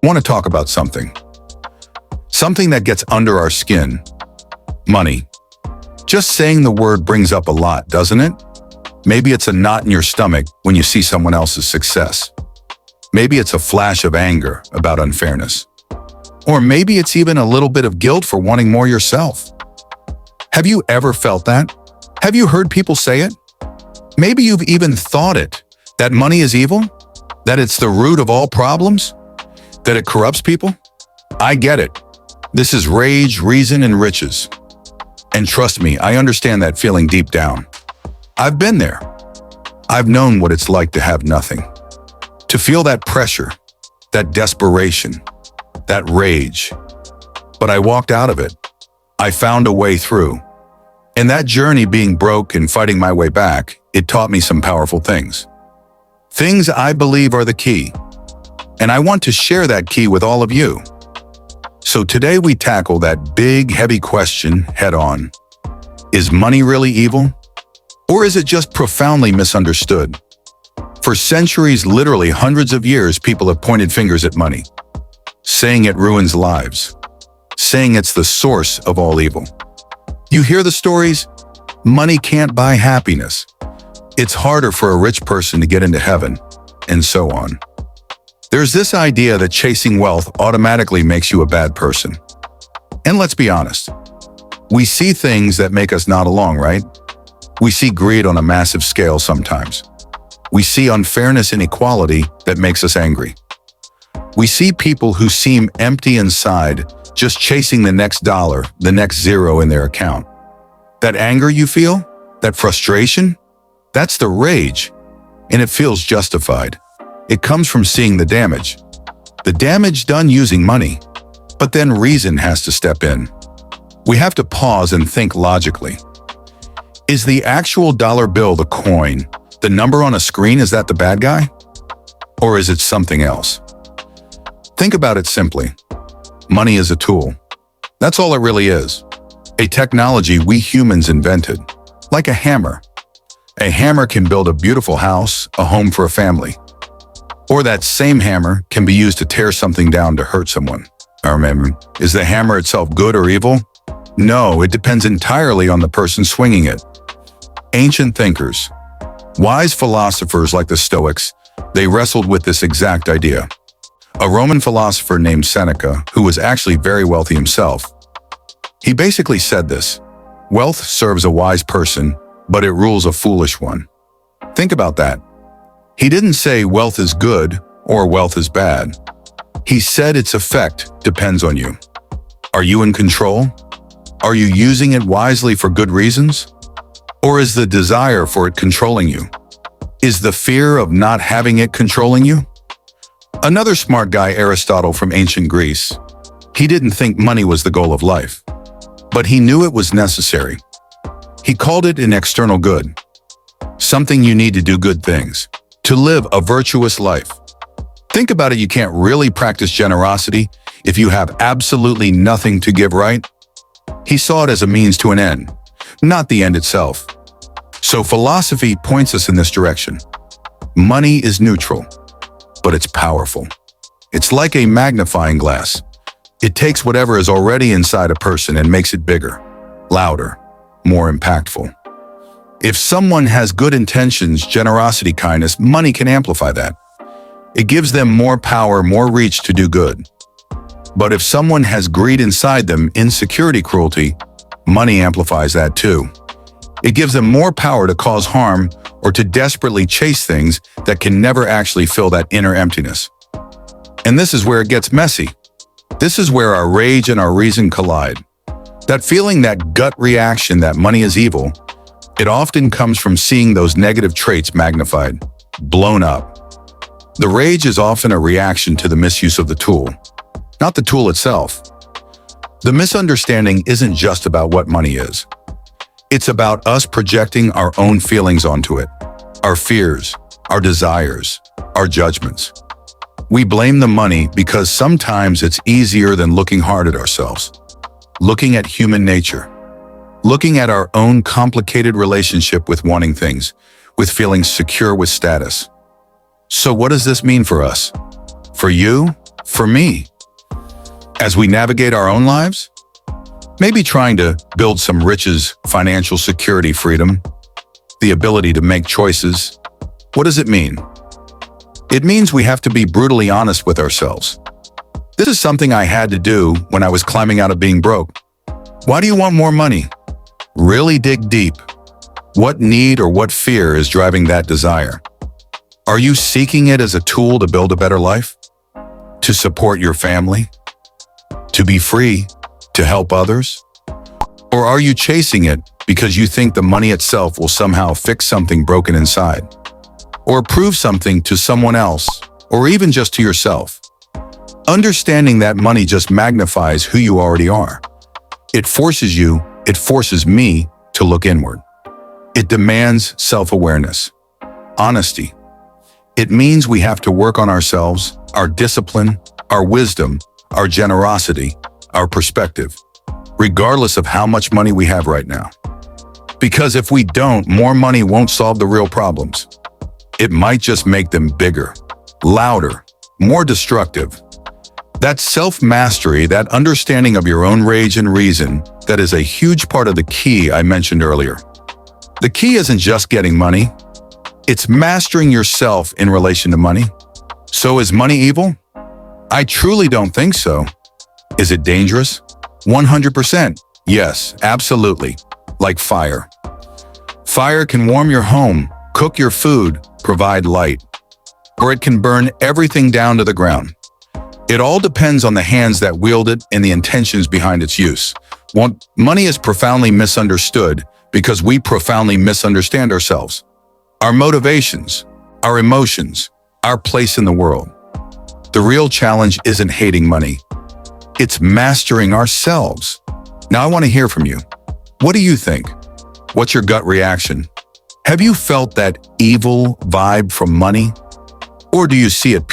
Want to talk about something that gets under our skin: money. Just saying the word brings up a lot, doesn't it? Maybe it's a knot in your stomach when you see someone else's success. Maybe it's a flash of anger about unfairness. Or maybe it's even a little bit of guilt for wanting more yourself. Have you ever felt that? Have you heard people say it? Maybe you've even thought it, that money is evil, that it's the root of all problems, that it corrupts people. I get it. This is rage, reason, and riches. And trust me, I understand that feeling deep down. I've been there. I've known what it's like to have nothing. To feel that pressure, that desperation, that rage. But I walked out of it. I found a way through. In that journey, being broke and fighting my way back, it taught me some powerful things. Things I believe are the key. And I want to share that key with all of you. So today we tackle that big, heavy question head on. Is money really evil? Or is it just profoundly misunderstood? For centuries, literally hundreds of years, people have pointed fingers at money, saying it ruins lives, saying it's the source of all evil. You hear the stories? Money can't buy happiness. It's harder for a rich person to get into heaven, and so on. There's this idea that chasing wealth automatically makes you a bad person. And let's be honest, we see things that make us nod along, right? We see greed on a massive scale sometimes. We see unfairness and inequality that makes us angry. We see people who seem empty inside, just chasing the next dollar, the next zero in their account. That anger you feel, that frustration, that's the rage, and it feels justified. It comes from seeing the damage done using money, but then reason has to step in. We have to pause and think logically. Is the actual dollar bill the coin, the number on a screen, is that the bad guy? Or is it something else? Think about it simply. Money is a tool. That's all it really is. A technology we humans invented, like a hammer. A hammer can build a beautiful house, a home for a family. Or that same hammer can be used to tear something down to hurt someone. Remember, is the hammer itself good or evil? No, it depends entirely on the person swinging it. Ancient thinkers, wise philosophers like the Stoics, they wrestled with this exact idea. A Roman philosopher named Seneca, who was actually very wealthy himself, he basically said this: wealth serves a wise person, but it rules a foolish one. Think about that. He didn't say wealth is good or wealth is bad. He said its effect depends on you. Are you in control? Are you using it wisely for good reasons? Or is the desire for it controlling you? Is the fear of not having it controlling you? Another smart guy, Aristotle from ancient Greece, he didn't think money was the goal of life, but he knew it was necessary. He called it an external good, something you need to do good things, to live a virtuous life. Think about it, you can't really practice generosity if you have absolutely nothing to give, right? He saw it as a means to an end, not the end itself. So philosophy points us in this direction. Money is neutral, but it's powerful. It's like a magnifying glass. It takes whatever is already inside a person and makes it bigger, louder, more impactful. If someone has good intentions, generosity, kindness, money can amplify that. It gives them more power, more reach to do good. But if someone has greed inside them, insecurity, cruelty, money amplifies that too. It gives them more power to cause harm or to desperately chase things that can never actually fill that inner emptiness. And this is where it gets messy. This is where our rage and our reason collide. That feeling, that gut reaction that money is evil, it often comes from seeing those negative traits magnified, blown up. The rage is often a reaction to the misuse of the tool, not the tool itself. The misunderstanding isn't just about what money is. It's about us projecting our own feelings onto it, our fears, our desires, our judgments. We blame the money because sometimes it's easier than looking hard at ourselves, looking at human nature, looking at our own complicated relationship with wanting things, with feeling secure with status. So what does this mean for us? For you, For me, as we navigate our own lives, maybe trying to build some riches, financial security, freedom, the ability to make choices. What does it mean? It means we have to be brutally honest with ourselves. This is something I had to do when I was climbing out of being broke. Why do you want more money? Really dig deep. What need or what fear is driving that desire? Are you seeking it as a tool to build a better life? To support your family? To be free? To help others? Or are you chasing it because you think the money itself will somehow fix something broken inside? Or prove something to someone else, or even just to yourself? Understanding that money just magnifies who you already are. It forces me to look inward. It demands self-awareness, honesty. It means we have to work on ourselves, our discipline, our wisdom, our generosity, our perspective, regardless of how much money we have right now. Because if we don't, more money won't solve the real problems. It might just make them bigger, louder, more destructive. That self-mastery, that understanding of your own rage and reason, that is a huge part of the key I mentioned earlier. The key isn't just getting money. It's mastering yourself in relation to money. So is money evil? I truly don't think so. Is it dangerous? 100%. Yes, absolutely. Like fire. Fire can warm your home, cook your food, provide light. Or it can burn everything down to the ground. It all depends on the hands that wield it and the intentions behind its use. Money is profoundly misunderstood because we profoundly misunderstand ourselves, our motivations, our emotions, our place in the world. The real challenge isn't hating money. It's mastering ourselves. Now I want to hear from you. What do you think? What's your gut reaction? Have you felt that evil vibe from money? Or do you see it